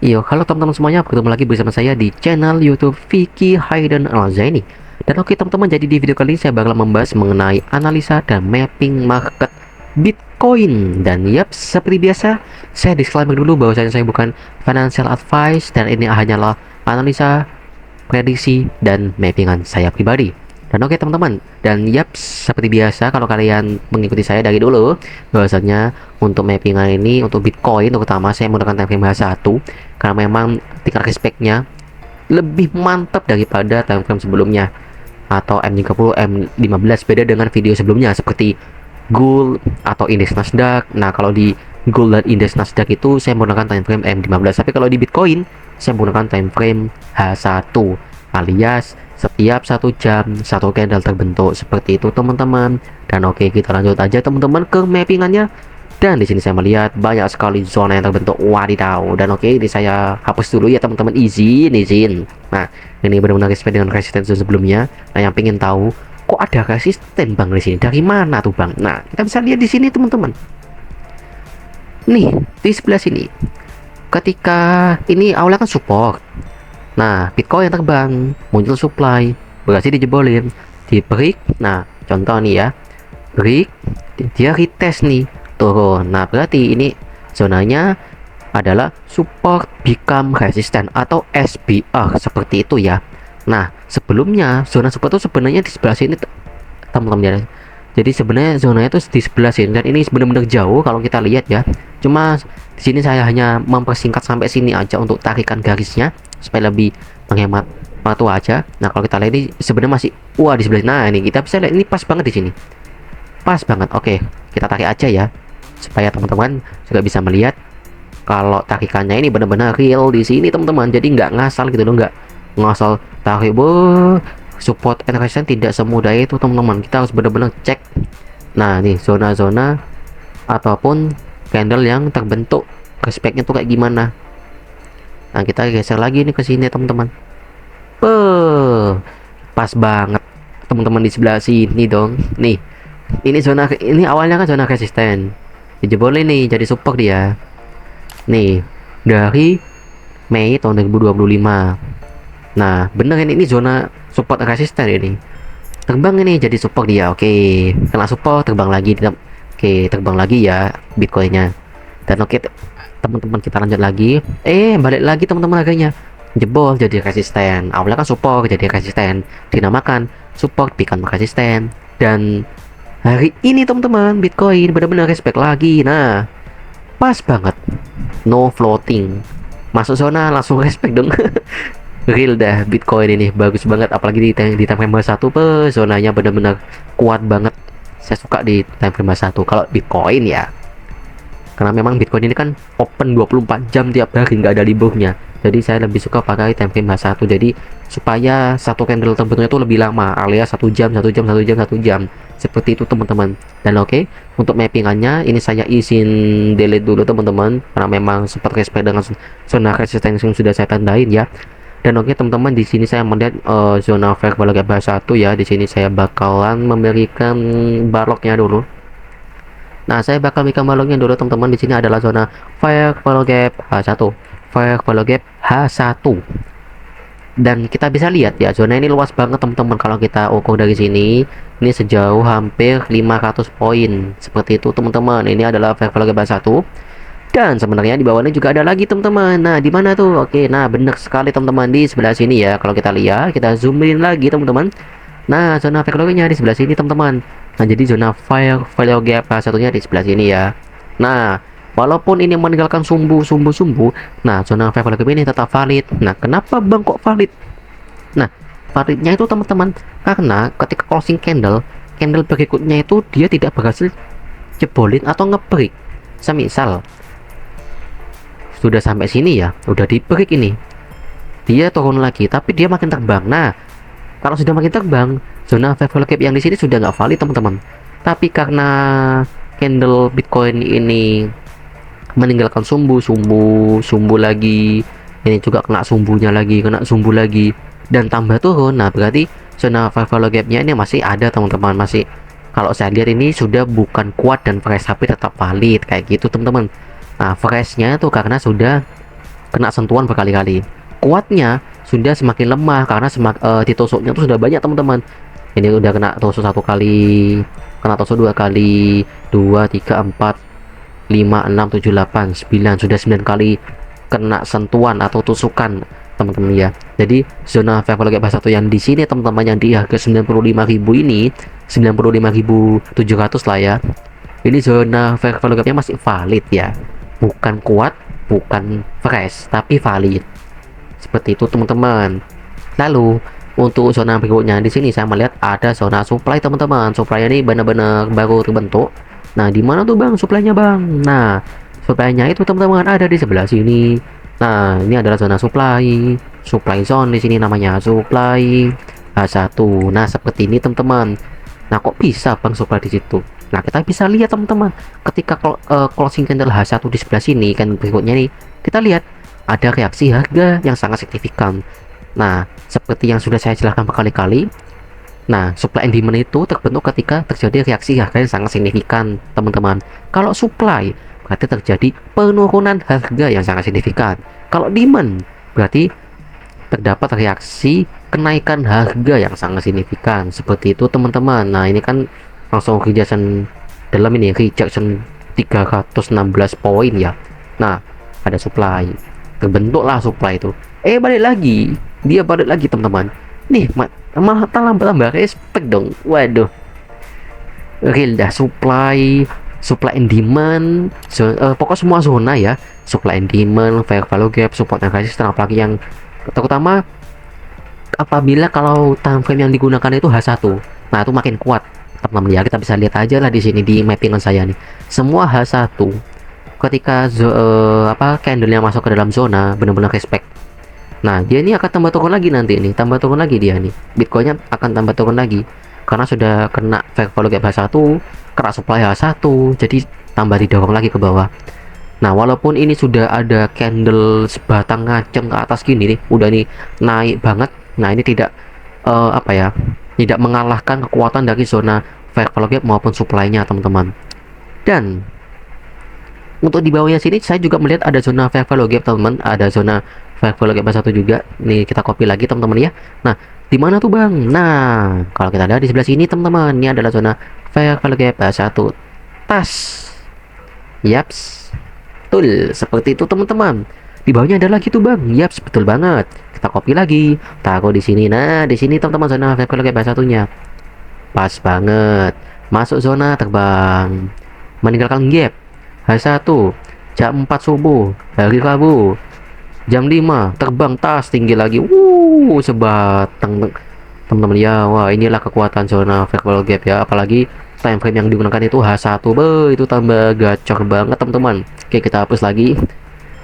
Yo, halo teman-teman semuanya, bertemu lagi bersama saya di channel YouTube Vicky Hayden Alzaini. Dan oke teman-teman, jadi di video kali ini saya bakal membahas mengenai analisa dan mapping market Bitcoin. Dan yap, seperti biasa, saya disclaimer dulu bahwa saya bukan financial advice dan ini hanyalah analisa, prediksi, dan mappingan saya pribadi. Dan oke teman-teman, dan yap, seperti biasa kalau kalian mengikuti saya dari dulu, bahwasanya untuk mappingan ini untuk Bitcoin terutama saya menggunakan time frame H1 karena memang tingkat respectnya lebih mantap daripada time frame sebelumnya atau M30, M15, beda dengan video sebelumnya seperti gold atau indeks Nasdaq. Nah, kalau di gold dan indeks Nasdaq itu saya menggunakan time frame M15, tapi kalau di Bitcoin saya menggunakan time frame H1 alias setiap 1 jam satu candle terbentuk seperti itu teman-teman. Dan oke, kita lanjut aja teman-teman ke mappingannya. Dan di sini saya melihat banyak sekali zona yang terbentuk, wadidaw. Dan oke, ini saya hapus dulu ya teman-teman, izin. Nah, ini benar-benar respect dengan resisten sebelumnya. Nah, yang pengen tahu kok ada resisten bang di sini, dari mana tuh bang? Nah, kita bisa lihat di sini teman-teman. Nih, di sebelah sini. Ketika ini awalnya kan support. Nah, Bitcoin terbang, muncul supply, berhasil dijebolin, di break. Nah, contoh nih ya, break, dia retest nih, turun. Nah, berarti ini zonanya adalah support become resistant atau SBR seperti itu ya. Nah, sebelumnya zona support itu sebenarnya di sebelah sini teman-teman ya. Jadi sebenarnya zonanya itu di sebelah sini dan ini benar-benar jauh kalau kita lihat ya. Cuma di sini saya hanya mempersingkat sampai sini aja untuk tarikan garisnya supaya lebih menghemat waktu aja. Nah, kalau kita lihat ini sebenarnya masih di sebelah. Nah, ini kita bisa lihat ini pas banget di sini. Pas banget. Oke, kita tarik aja ya supaya teman-teman juga bisa melihat kalau tarikannya ini benar-benar real di sini teman-teman. Jadi nggak ngasal gitu loh, nggak ngasal tarik support and resistance tidak semudah itu teman-teman. Kita harus benar-benar cek. Nah, nih zona-zona ataupun candle yang terbentuk respectnya tuh kayak gimana. Nah, kita geser lagi nih ke sini teman-teman. Pas banget teman-teman di sebelah sini dong. Nih, ini zona, ini awalnya kan zona resisten, dijebolin nih jadi support dia. Nih, dari Mei tahun 2025. Nah, bener ini zona support resisten ini. Terbang ini jadi support dia. Oke, kena support terbang lagi. Oke, terbang lagi ya Bitcoinnya. Dan oke, teman-teman kita lanjut lagi. Balik lagi teman-teman harganya. Jebol jadi resisten. Awalnya kan support jadi resisten. Dinamakan support become resisten. Dan hari ini teman-teman Bitcoin benar-benar respect lagi. Nah, pas banget. No floating. Masuk zona langsung respect dong. Real dah Bitcoin ini bagus banget, apalagi di time frame 1 zonanya benar-benar kuat banget. Saya suka di time frame 1 kalau Bitcoin ya, karena memang Bitcoin ini kan open 24 jam tiap hari, nggak ada liburnya. Jadi saya lebih suka pakai time frame 1, jadi supaya satu candle terbentuknya itu lebih lama, alias 1 jam seperti itu teman-teman. Dan oke, untuk mappingannya ini saya izin delete dulu teman-teman, karena memang sempat respect dengan zona resistance yang sudah saya tandain ya. Dan oke teman-teman, di sini saya melihat zona fair value gap H1 ya. Di sini saya bakalan memberikan baloknya dulu. Nah, saya bakal memberikan baloknya dulu teman-teman. Di sini adalah zona fair value gap H1. Fair value gap H1. Dan kita bisa lihat ya, zona ini luas banget teman-teman. Kalau kita ukur dari sini, ini sejauh hampir 500 poin. Seperti itu teman-teman. Ini adalah fair value gap H1. Dan sebenarnya di bawahnya juga ada lagi teman-teman. Nah, di mana tuh? Oke, nah benar sekali teman-teman, di sebelah sini ya. Kalau kita lihat, kita zoomin lagi teman-teman. Nah, zona fair value-nya di sebelah sini teman-teman. Nah, jadi zona fair value gap satunya di sebelah sini ya. Nah, walaupun ini meninggalkan sumbu, nah zona fair value gap ini tetap valid. Nah, kenapa bang kok valid? Nah, validnya itu teman-teman karena ketika closing candle berikutnya itu dia tidak berhasil jebolin atau ngebreak. Semisal sudah sampai sini ya, udah di break ini, dia turun lagi tapi dia makin terbang. Nah, kalau sudah makin terbang, zona fair value gap yang di sini sudah nggak valid teman-teman. Tapi karena candle Bitcoin ini meninggalkan sumbu lagi, ini juga kena sumbunya lagi, dan tambah turun. Nah, berarti zona fair value gapnya ini masih ada teman-teman, masih, kalau saya lihat ini sudah bukan kuat dan fresh tapi tetap valid kayak gitu teman-teman. Nah, freshnya tuh karena sudah kena sentuhan berkali-kali. Kuatnya sudah semakin lemah karena ditusuknya tuh sudah banyak teman-teman. Ini udah kena tusuk satu kali, kena tusuk dua kali, dua, tiga, empat, 5, 6, 7, 8, 9, sudah 9 kali kena sentuhan atau tusukan teman-teman ya. Jadi zona Fairvalue Gap 1 yang di sini teman-teman, yang di harga 95.000 ini, 95.700 lah ya. Ini zona Fairvalue Gap-nya masih valid ya. Bukan kuat, bukan fresh, tapi valid. Seperti itu teman-teman. Lalu untuk zona berikutnya di sini saya melihat ada zona supply teman-teman. Supply ini benar-benar baru terbentuk. Nah, di mana tuh Bang supply-nya Bang? Nah, supply-nya itu teman-teman ada di sebelah sini. Nah, ini adalah zona supply. Supply zone di sini namanya supply H1. Nah, seperti ini teman-teman. Nah, kok bisa Bang supply di situ? Nah, kita bisa lihat teman-teman, ketika closing candle H1 di sebelah sini kan berikutnya nih, kita lihat ada reaksi harga yang sangat signifikan. Nah, seperti yang sudah saya jelaskan berkali-kali, nah, supply and demand itu terbentuk ketika terjadi reaksi harga yang sangat signifikan, teman-teman. Kalau supply, berarti terjadi penurunan harga yang sangat signifikan. Kalau demand, berarti terdapat reaksi kenaikan harga yang sangat signifikan. Seperti itu, teman-teman. Nah, ini kan langsung rejection dalam ini, rejection 316 poin ya. Nah, ada supply. Terbentuklah supply itu. Balik lagi. Dia balik lagi, teman-teman. Nih, malah tambah respect dong. Waduh, real dah. Supply and demand, pokok semua zona ya, supply and demand, fair value gap, support and resistance, apalagi yang terutama apabila kalau time frame yang digunakan itu H1. Nah, itu makin kuat teman-teman ya. Kita bisa lihat aja lah di sini di mappingan saya nih, semua H1 ketika candlenya masuk ke dalam zona benar-benar respect. Nah, dia ini akan tambah turun lagi nanti, ini tambah turun lagi dia nih, Bitcoinnya akan tambah turun lagi karena sudah kena fair value gap H1, kena supply H1, jadi tambah didorong lagi ke bawah. Nah, walaupun ini sudah ada candle sebatang ngaceng ke atas gini nih, udah nih naik banget. Nah, ini tidak tidak mengalahkan kekuatan dari zona fair value gap maupun supply-nya teman-teman. Dan untuk di bawahnya sini saya juga melihat ada zona fair value gap teman-teman, ada zona fair value gap 1 juga. Nih kita copy lagi teman-teman ya. Nah, di mana tuh Bang? Nah, kalau kita lihat di sebelah sini teman-teman, ini adalah zona fair value gap 1. Tas. Yaps. Betul, seperti itu teman-teman. Di bawahnya ada lagi tuh Bang. Yaps, betul banget. Kita copy lagi, taruh di sini. Nah, di sini teman-teman zona fair value gap 1-nya. Pas banget. Masuk zona terbang. Meninggalkan gap H1 jam 4 subuh hari Rabu. Jam 5 terbang tas tinggi lagi, sebatang teman-teman ya. Wah, inilah kekuatan zona fair value gap ya. Apalagi time frame yang digunakan itu H1, itu tambah gacor banget teman-teman. Oke, kita hapus lagi.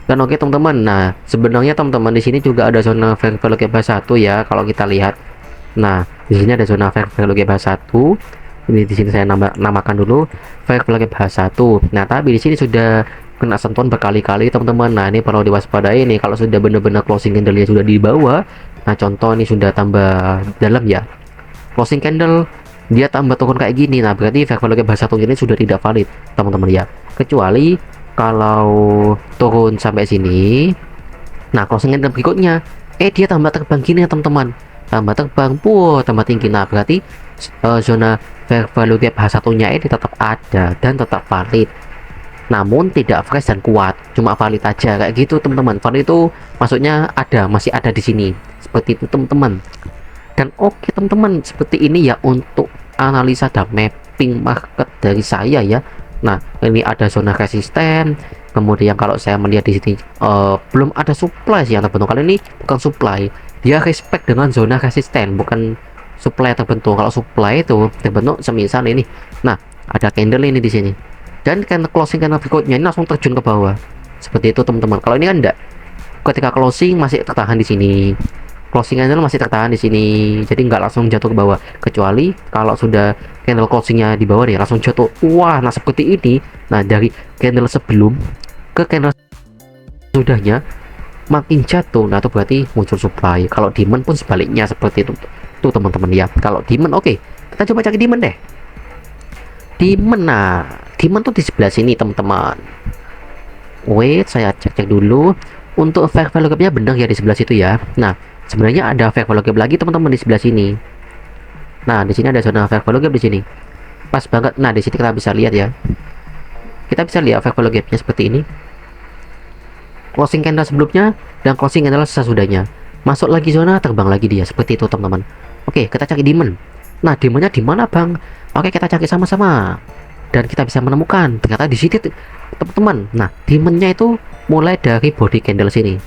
Dan oke teman-teman, nah sebenarnya teman-teman di sini juga ada zona fair value gap H1 ya. Kalau kita lihat, nah di sini ada zona fair value gap H1. Ini di sini saya namakan dulu fair value gap H1. Nah, tapi di sini sudah kena sentuhan berkali-kali teman-teman. Nah, ini perlu diwaspadai nih kalau sudah benar-benar closing candle-nya sudah di bawah. Nah, contoh ini sudah tambah dalam ya, closing candle dia tambah turun kayak gini. Nah, berarti fair value gap H1 ini sudah tidak valid teman-teman ya, kecuali kalau turun sampai sini. Nah, closing candle berikutnya dia tambah terbang gini ya teman-teman, tambah terbang, tambah tinggi. Nah, berarti zona fair value gap H1 nya ini tetap ada dan tetap valid, namun tidak fresh dan kuat, cuma valid aja kayak gitu teman-teman. Valid itu maksudnya masih ada di sini, seperti itu teman-teman. Dan oke teman-teman, seperti ini ya untuk analisa dan mapping market dari saya ya. Nah, ini ada zona resisten. Kemudian kalau saya melihat di sini belum ada supply sih yang terbentuk. Kali ini bukan supply, dia respect dengan zona resisten, bukan supply yang terbentuk. Kalau supply itu terbentuk semisal ini. Nah, ada candle ini di sini, dan closing candle berikutnya ini langsung terjun ke bawah, seperti itu teman-teman. Kalau ini kan enggak, ketika closing masih tertahan di sini, closing candle masih tertahan di sini, jadi nggak langsung jatuh ke bawah. Kecuali kalau sudah candle closingnya di bawah nih langsung jatuh. Wah, nah seperti ini. Nah, dari candle sebelum ke candle sudahnya makin jatuh, nah itu berarti muncul supply. Kalau demand pun sebaliknya seperti itu tuh teman-teman ya. Kalau demand, oke, kita coba cari demand deh. Demand, nah demand tuh di sebelah sini teman-teman. Wait, saya cek dulu. Untuk fair value gapnya benar ya di sebelah situ ya. Nah, sebenarnya ada fair value gap lagi teman-teman di sebelah sini. Nah, di sini ada zona fair value gap di sini. Pas banget. Nah, di sini kita bisa lihat ya. Kita bisa lihat fair value gapnya seperti ini. Closing candle sebelumnya dan closing candle sesudahnya. Masuk lagi zona, terbang lagi dia. Seperti itu teman-teman. Oke, kita cari demand. Nah, demandnya di mana bang? Oke, kita cari sama-sama. Dan kita bisa menemukan ternyata di sini teman-teman. Nah, demandnya itu mulai dari body candle sini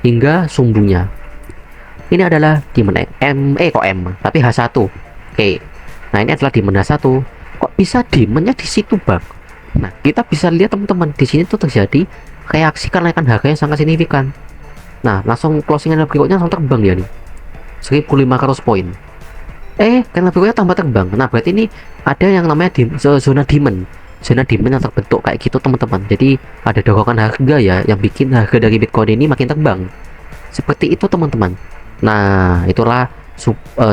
hingga sumbunya. Ini adalah demand kok M, tapi H1. Oke. Nah, ini adalah demand H1. Kok bisa demandnya di situ, Bang? Nah, kita bisa lihat teman-teman, di sini tuh terjadi reaksi kenaikan harga yang sangat signifikan. Nah, langsung closing candle berikutnya langsung terbang dia nih. 1500 poin. Candle berikutnya tambah terbang. Nah, berarti ini ada yang namanya zona demand. Zona demand yang terbentuk kayak gitu, teman-teman. Jadi, ada dorongan harga ya yang bikin harga dari Bitcoin ini makin terbang. Seperti itu, teman-teman. Nah, itulah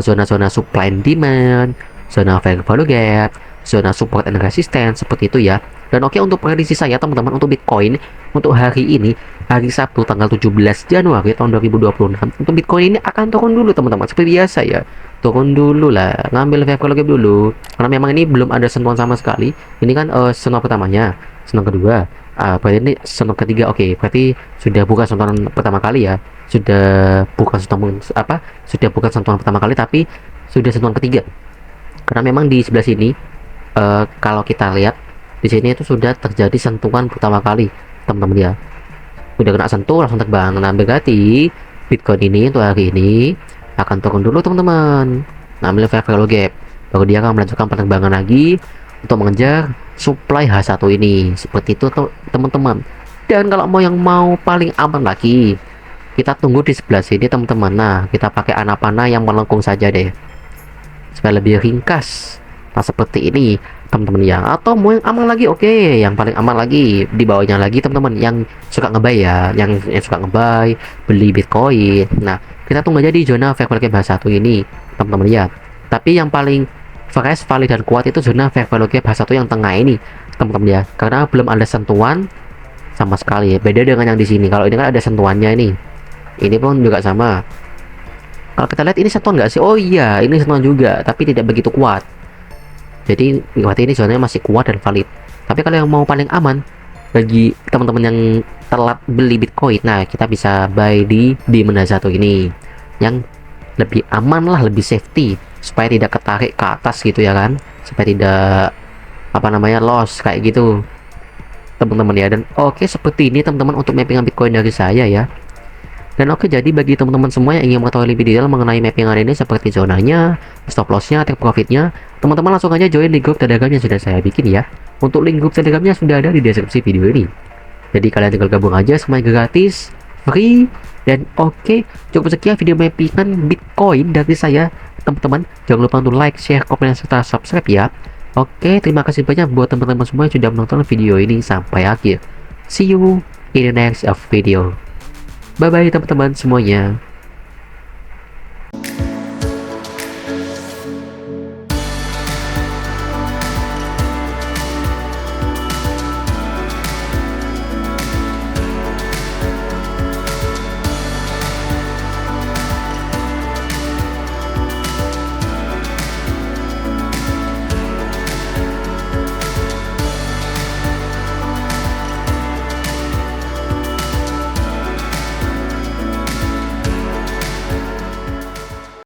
zona-zona supply and demand, zona fair value gap, zona support and resistance, seperti itu ya. Dan oke, untuk prediksi saya teman-teman untuk Bitcoin untuk hari ini, hari Sabtu tanggal 17 Januari tahun 2026, untuk Bitcoin ini akan turun dulu teman-teman, seperti biasa ya. Turun dulu lah, ngambil fair value gap dulu. Karena memang ini belum ada sentuhan sama sekali. Ini kan sentuhan pertamanya, sentuhan kedua. Berarti ini sentuhan ketiga. Oke, berarti sudah bukan sentuhan pertama kali ya. Sudah bukan sentuhan pertama kali, tapi sudah sentuhan ketiga. Karena memang di sebelah sini kalau kita lihat di sini itu sudah terjadi sentuhan pertama kali, teman-teman ya. Udah kena sentuh langsung terbang. Nah, berarti Bitcoin ini untuk hari ini akan turun dulu teman-teman. Nah, ambil fair value gap, baru dia akan melanjutkan penerbangan lagi untuk mengejar supply H1 ini. Seperti itu teman-teman. Dan kalau mau paling aman lagi, kita tunggu di sebelah sini teman-teman. Nah, kita pakai anak panah yang melengkung saja deh, supaya lebih ringkas. Nah, seperti ini teman-teman ya. Atau mau yang aman lagi, oke, yang paling aman lagi di bawahnya lagi teman-teman, yang suka ngebuy ya, yang suka ngebuy beli Bitcoin. Nah, kita tunggu aja di zona fair value gap H1 ini teman-teman ya. Tapi yang paling fresh, valid dan kuat itu zona fair value gap H1 yang tengah ini teman-teman ya, karena belum ada sentuhan sama sekali. Beda dengan yang di sini. Kalau ini kan ada sentuhannya ini. Ini pun juga sama. Kalau kita lihat ini sentuhan nggak sih? Oh iya, ini sentuhan juga, tapi tidak begitu kuat. Jadi berarti ini zonanya masih kuat dan valid. Tapi kalau yang mau paling aman bagi teman-teman yang telat beli Bitcoin, nah kita bisa buy di demand H1 ini, yang lebih aman lah, lebih safety, supaya tidak ketarik ke atas gitu ya kan, supaya tidak loss kayak gitu teman-teman ya. Dan oke, seperti ini teman-teman untuk mappingan Bitcoin dari saya ya. Dan oke, jadi bagi teman-teman semua yang ingin mengetahui lebih detail mengenai mappingan ini seperti zonanya, stop lossnya, take profitnya, teman-teman langsung aja join di grup Telegram yang sudah saya bikin ya. Untuk link grup Telegramnya sudah ada di deskripsi video ini. Jadi kalian tinggal gabung aja, semuanya gratis, free. Dan oke, cukup sekian video mappingan Bitcoin dari saya teman-teman. Jangan lupa untuk like, share, komen, serta subscribe ya. Oke, terima kasih banyak buat teman-teman semua yang sudah menonton video ini sampai akhir. See you in the next video. Bye bye teman-teman semuanya.